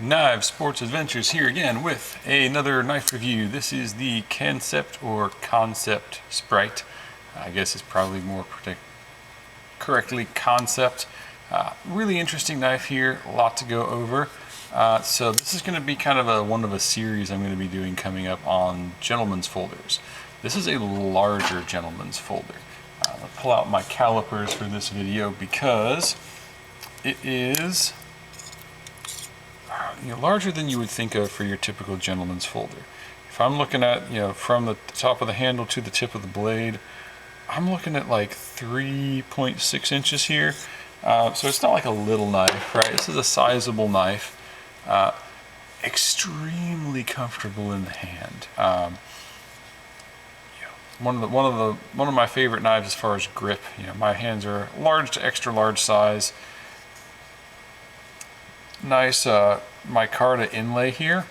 Knives Sports Adventures here again with another knife review. This is the Kansept or Kansept Sprite. I guess it's probably more correctly Kansept. Really interesting knife here, a lot to go over. So this is going to be kind of one of a series I'm going to be doing coming up on gentleman's folders. This is a larger gentleman's folder. I'll pull out my calipers for this video because it is larger than you would think of for your typical gentleman's folder. If I'm looking at, from the top of the handle to the tip of the blade, I'm looking at like 3.6 inches here. So it's not like a little knife, right? This is a sizable knife. Extremely comfortable in the hand. One of my favorite knives as far as grip. My hands are large to extra large size. Nice micarta inlay here.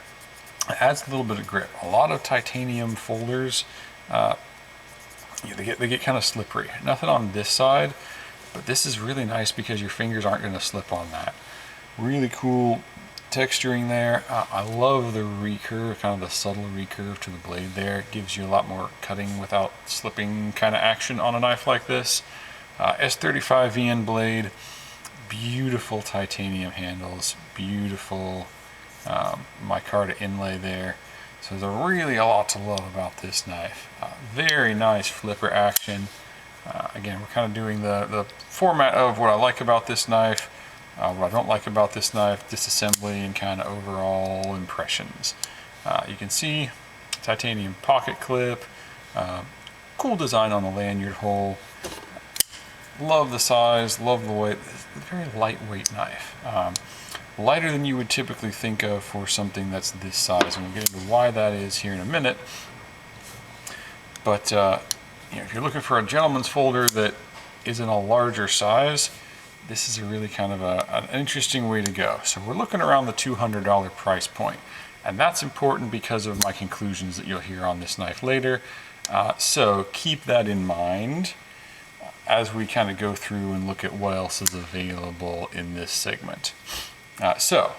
It adds a little bit of grip. A lot of titanium folders, they get kind of slippery. Nothing on this side, but this is really nice because your fingers aren't going to slip on that. Really cool texturing there. I love the recurve, kind of the subtle recurve to the blade there. It gives you a lot more cutting without slipping kind of action on a knife like this. S35 VN blade. Beautiful titanium handles, beautiful micarta inlay there. So there's really a lot to love about this knife. Very nice flipper action. Again, we're kind of doing the format of what I like about this knife, what I don't like about this knife, disassembly, and kind of overall impressions. You can see titanium pocket clip, cool design on the lanyard hole. Love the size, love the weight. It's a very lightweight knife. Lighter than you would typically think of for something that's this size, and we'll get into why that is here in a minute. But if you're looking for a gentleman's folder that is in a larger size, this is a really kind of an interesting way to go. So we're looking around the $200 price point, and that's important because of my conclusions that you'll hear on this knife later. So keep that in mind as we kind of go through and look at what else is available in this segment. So,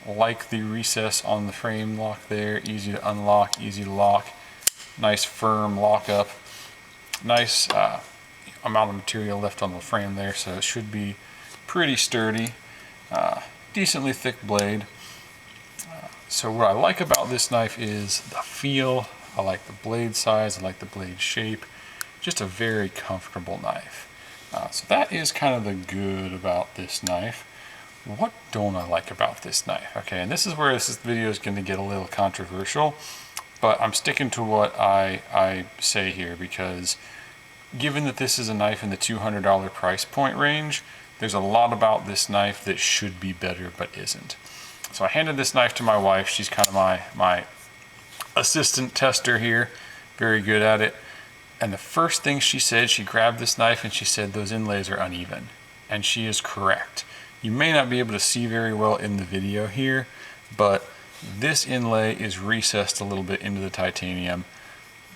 like the recess on the frame lock there, easy to unlock, easy to lock, nice firm lockup, nice amount of material left on the frame there, so it should be pretty sturdy, decently thick blade. So what I like about this knife is the feel. I like the blade size, I like the blade shape. Just a very comfortable knife. So that is kind of the good about this knife. What don't I like about this knife? Okay, and this is where this video is going to get a little controversial, but I'm sticking to what I say here because given that this is a knife in the $200 price point range, there's a lot about this knife that should be better but isn't. So I handed this knife to my wife. She's kind of my assistant tester here, very good at it. And the first thing she said, she grabbed this knife and she said, those inlays are uneven. And she is correct. You may not be able to see very well in the video here, but this inlay is recessed a little bit into the titanium.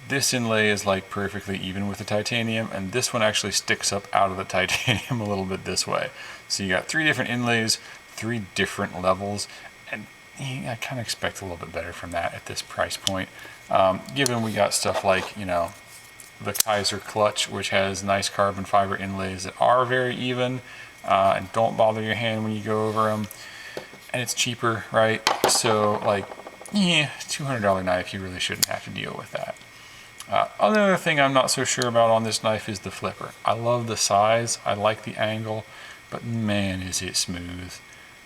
This inlay is like perfectly even with the titanium, and this one actually sticks up out of the titanium a little bit this way. So you got 3 different inlays, 3 different levels, and I kind of expect a little bit better from that at this price point. Given we got stuff like, the Kaiser clutch, which has nice carbon fiber inlays that are very even and don't bother your hand when you go over them, and it's cheaper, right? So like, $200 knife, you really shouldn't have to deal with that. Another thing I'm not so sure about on this knife is the flipper. I love the size, I like the angle, but man, is it smooth,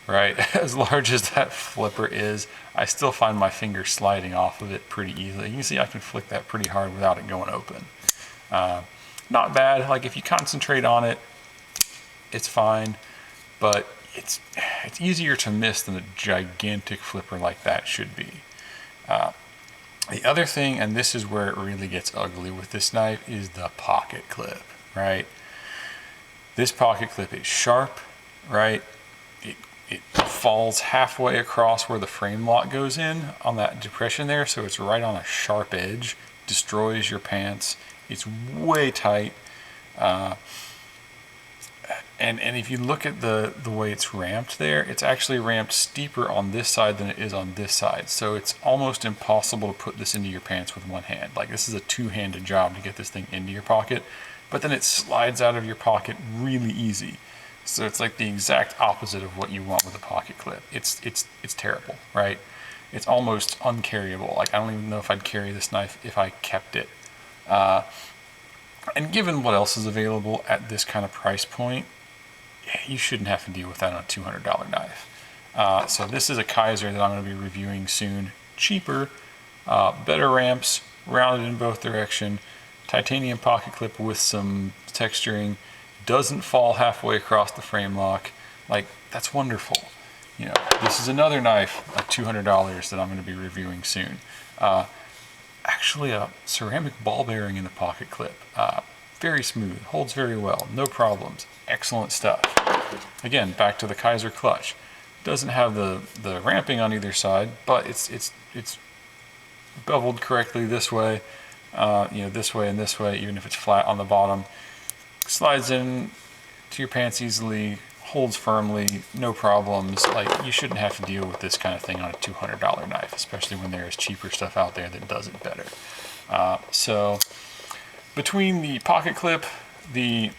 right? As large as that flipper is, I still find my finger sliding off of it pretty easily. You can see I can flick that pretty hard without it going open. Not bad. Like if you concentrate on it, it's fine, but it's easier to miss than a gigantic flipper like that should be. The other thing, and this is where it really gets ugly with this knife, is the pocket clip, right? This pocket clip is sharp, right? It falls halfway across where the frame lock goes in on that depression there, so it's right on a sharp edge, destroys your pants. It's way tight, And if you look at the way it's ramped there, it's actually ramped steeper on this side than it is on this side. So it's almost impossible to put this into your pants with one hand. Like, this is a two-handed job to get this thing into your pocket, but then it slides out of your pocket really easy. So it's like the exact opposite of what you want with a pocket clip. It's terrible, right? It's almost uncarryable. Like, I don't even know if I'd carry this knife if I kept it. And given what else is available at this kind of price point, you shouldn't have to deal with that on a $200 knife. So this is a Kaiser that I'm going to be reviewing soon. Cheaper, better ramps, rounded in both direction, titanium pocket clip with some texturing, doesn't fall halfway across the frame lock. Like, that's wonderful. You know, this is another knife at $200 that I'm going to be reviewing soon. Actually a ceramic ball bearing in the pocket clip. Very smooth, holds very well, no problems, excellent stuff. Again, back to the Kaiser clutch. Doesn't have the ramping on either side, but it's beveled correctly this way, this way and this way, even if it's flat on the bottom. Slides in to your pants easily, holds firmly, no problems. Like, you shouldn't have to deal with this kind of thing on a $200 knife, especially when there is cheaper stuff out there that does it better. So between the pocket clip, the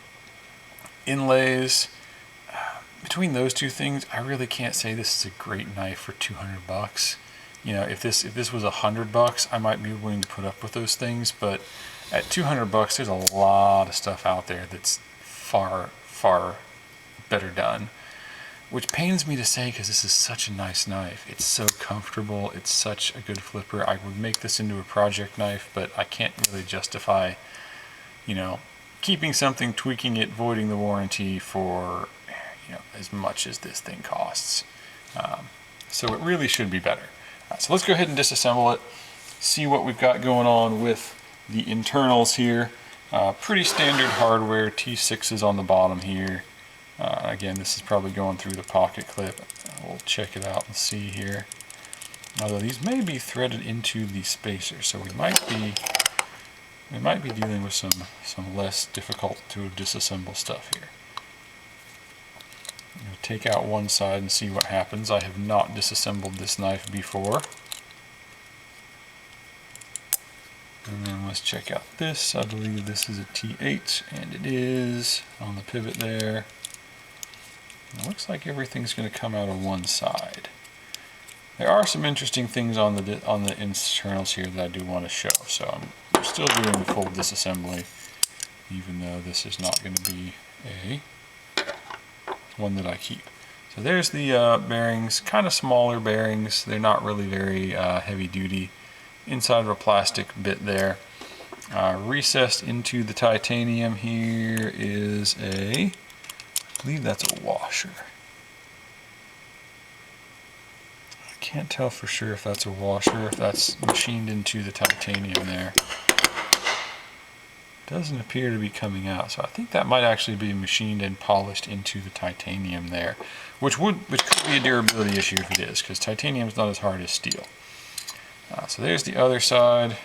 inlays, between those two things, I really can't say this is a great knife for 200 bucks. You know, if this was $100, I might be willing to put up with those things, but at 200 bucks, there's a lot of stuff out there that's far, far better done, which pains me to say because this is such a nice knife. It's so comfortable. It's such a good flipper. I would make this into a project knife, but I can't really justify, keeping something, tweaking it, voiding the warranty for, as much as this thing costs. So it really should be better. So let's go ahead and disassemble it, see what we've got going on with the internals here. Pretty standard hardware, T6s on the bottom here. Again, this is probably going through the pocket clip. We'll check it out and see here. Although these may be threaded into the spacer, so we might be dealing with some less difficult to disassemble stuff here. I'm going to take out one side and see what happens. I have not disassembled this knife before. And then let's check out this. I believe this is a T8, and it is on the pivot there. It looks like everything's going to come out of one side. There are some interesting things on the internals here that I do want to show. So I'm still doing the full disassembly, even though this is not going to be a one that I keep. So there's the bearings, kind of smaller bearings. They're not really very heavy duty. Inside of a plastic bit there. Recessed into the titanium here is I believe that's a washer. I can't tell for sure if that's a washer, if that's machined into the titanium there. Doesn't appear to be coming out, so I think that might actually be machined and polished into the titanium there, which could be a durability issue if it is, because titanium is not as hard as steel. So there's the other side.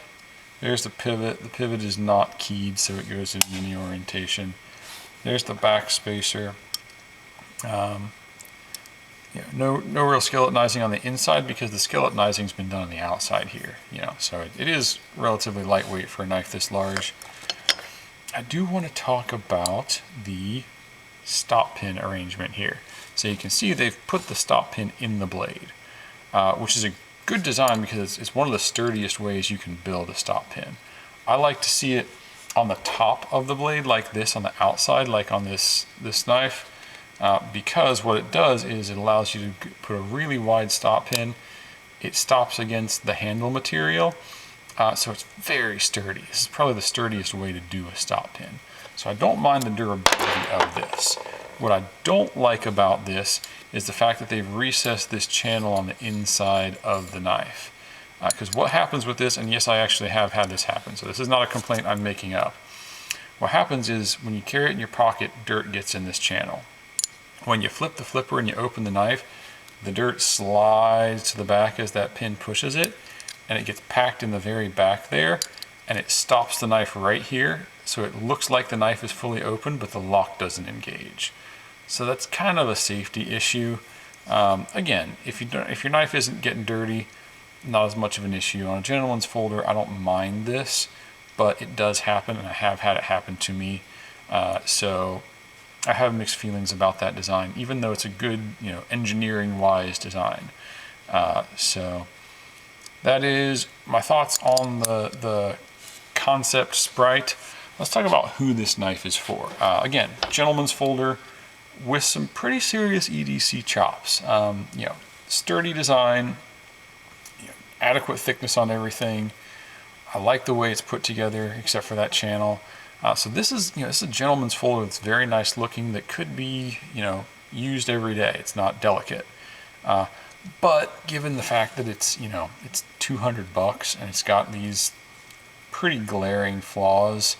There's the pivot. The pivot is not keyed, so it goes in any orientation. There's the back spacer. No real skeletonizing on the inside because the skeletonizing's been done on the outside here. So it is relatively lightweight for a knife this large. I do want to talk about the stop pin arrangement here. So you can see they've put the stop pin in the blade, which is a good design because it's one of the sturdiest ways you can build a stop pin. I like to see it on the top of the blade like this, on the outside like on this knife, because what it does is it allows you to put a really wide stop pin. It stops against the handle material, so it's very sturdy. This is probably the sturdiest way to do a stop pin. So I don't mind the durability of this. What I don't like about this is the fact that they've recessed this channel on the inside of the knife. Because what happens with this, and yes, I actually have had this happen, so this is not a complaint I'm making up. What happens is when you carry it in your pocket, dirt gets in this channel. When you flip the flipper and you open the knife, the dirt slides to the back as that pin pushes it, and it gets packed in the very back there, and it stops the knife right here, so it looks like the knife is fully open, but the lock doesn't engage. So that's kind of a safety issue. Again, if your knife isn't getting dirty, not as much of an issue. On a gentleman's folder, I don't mind this, but it does happen, and I have had it happen to me. So I have mixed feelings about that design, even though it's a good, engineering-wise design. So that is my thoughts on the Kansept Sprite. Let's talk about who this knife is for. Again, gentleman's folder with some pretty serious EDC chops. Sturdy design, adequate thickness on everything. I like the way it's put together, except for that channel. So this is a gentleman's folder that's very nice looking, that could be, used every day. It's not delicate. But given the fact that it's, it's $200 and it's got these pretty glaring flaws,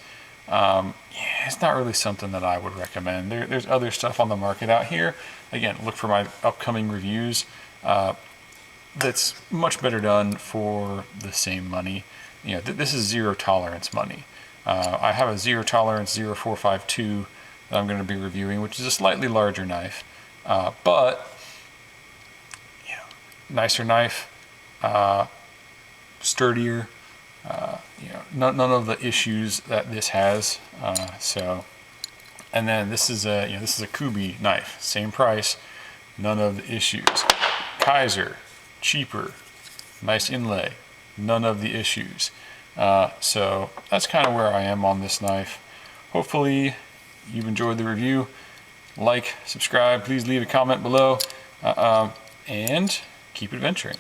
it's not really something that I would recommend. There's other stuff on the market out here. Again, look for my upcoming reviews. That's much better done for the same money. This is zero tolerance money. I have a zero tolerance 0452 that I'm going to be reviewing, which is a slightly larger knife, but nicer knife, sturdier. None of the issues that this has. And then this is a Kubi knife, same price, none of the issues. Kaiser, cheaper, nice inlay, none of the issues. So that's kind of where I am on this knife. Hopefully you've enjoyed the review. Like, subscribe, please leave a comment below, and keep adventuring.